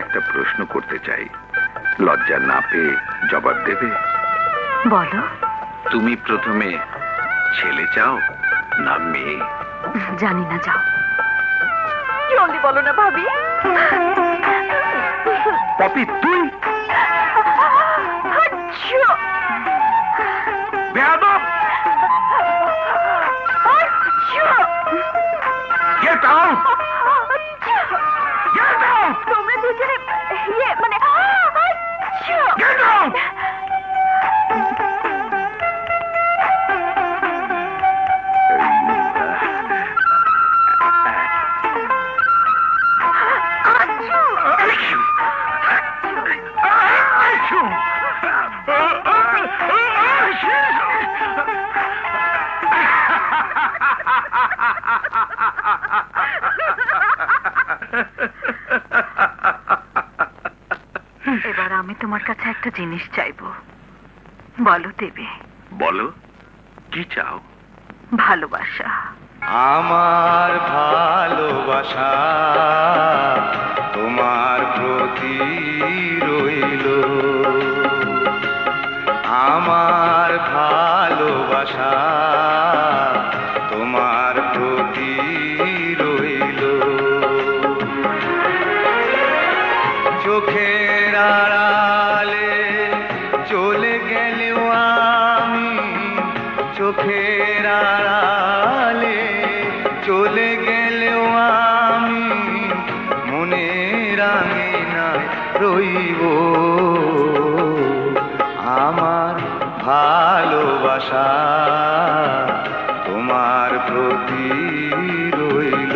একটা প্রশ্ন করতে চাই, লজ্জা না পেয়ে জবাব দেবে? বলো। তুমি প্রথমে ছেলে চাও না মেয়ে? জানি না, যাও। জলদি বলো না ভাবি। পপি তুই বেয়াদব! Get out! Get out! তোমরা দুজনে মানে Get out! এবার আমি তোমার কাছে একটা জিনিস চাইবো, বলো দেবে? বলো, কি চাও? ভালোবাসা। আমার ভালোবাসা তোমার প্রতি রইল, আমার ভালোবাসা তোমার প্রতি রইল। চোখের আড়ালে চলে গেলেও আমি, চোখের আড়ালে চলে গেলেও আমি মনের আঙিনায় রইব। আমার ভালোবাসা তোমার প্রতি রইল।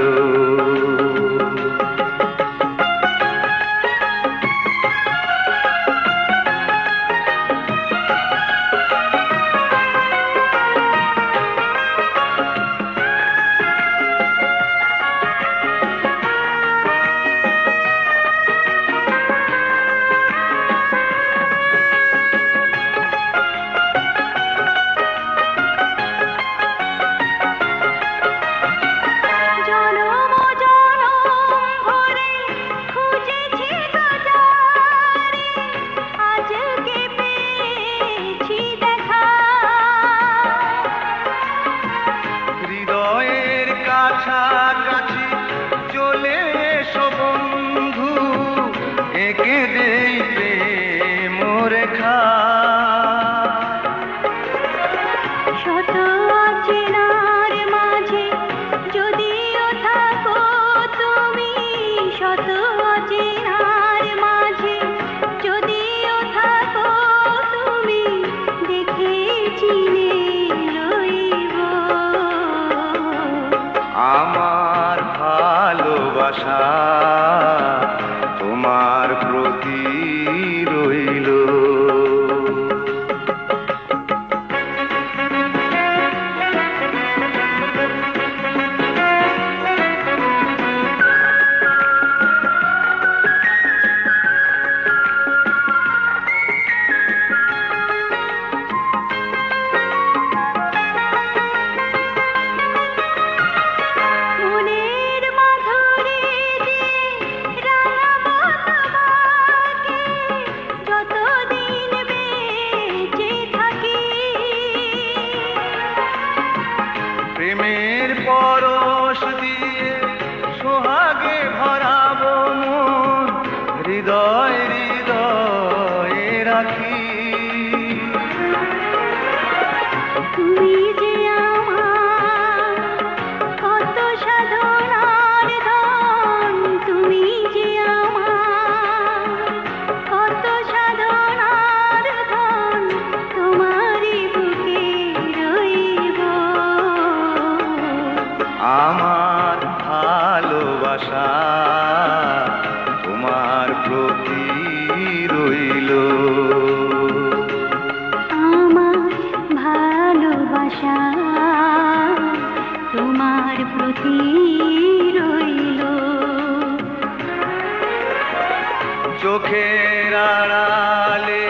কাছাকাছি চলে এসো বন্ধু, এঁকে দেই প্রেম রেখা। শত অচেনার মাঝে যদিও থাকো তুমি, শত অচেনার মাঝে যদিও থাকো তুমি, দেখে চিনে রইব। আমার ভালোবাসা তোমার প্রতি রইল। প্রেমের পরশ দিয়ে সোহাগে ভরাবো মন, হৃদয় হৃদয়ে রাখি। তুমি যে আমার কত সাধনার ধন, তুমি যে আমার কত সাধনার ধন, তোমারই বুকে রইব। আমার ভালোবাসা তোমার প্রতি রইল। আমার ভালোবাসা তোমার প্রতি রইল। চোখের আড়ালে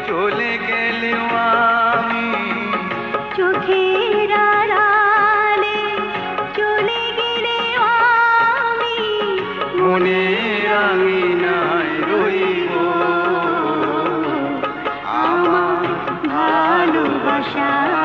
চলে গেলেও আমি, চোখের আড়ালে চলে গেলেও আমি মনের আঙিনা আশা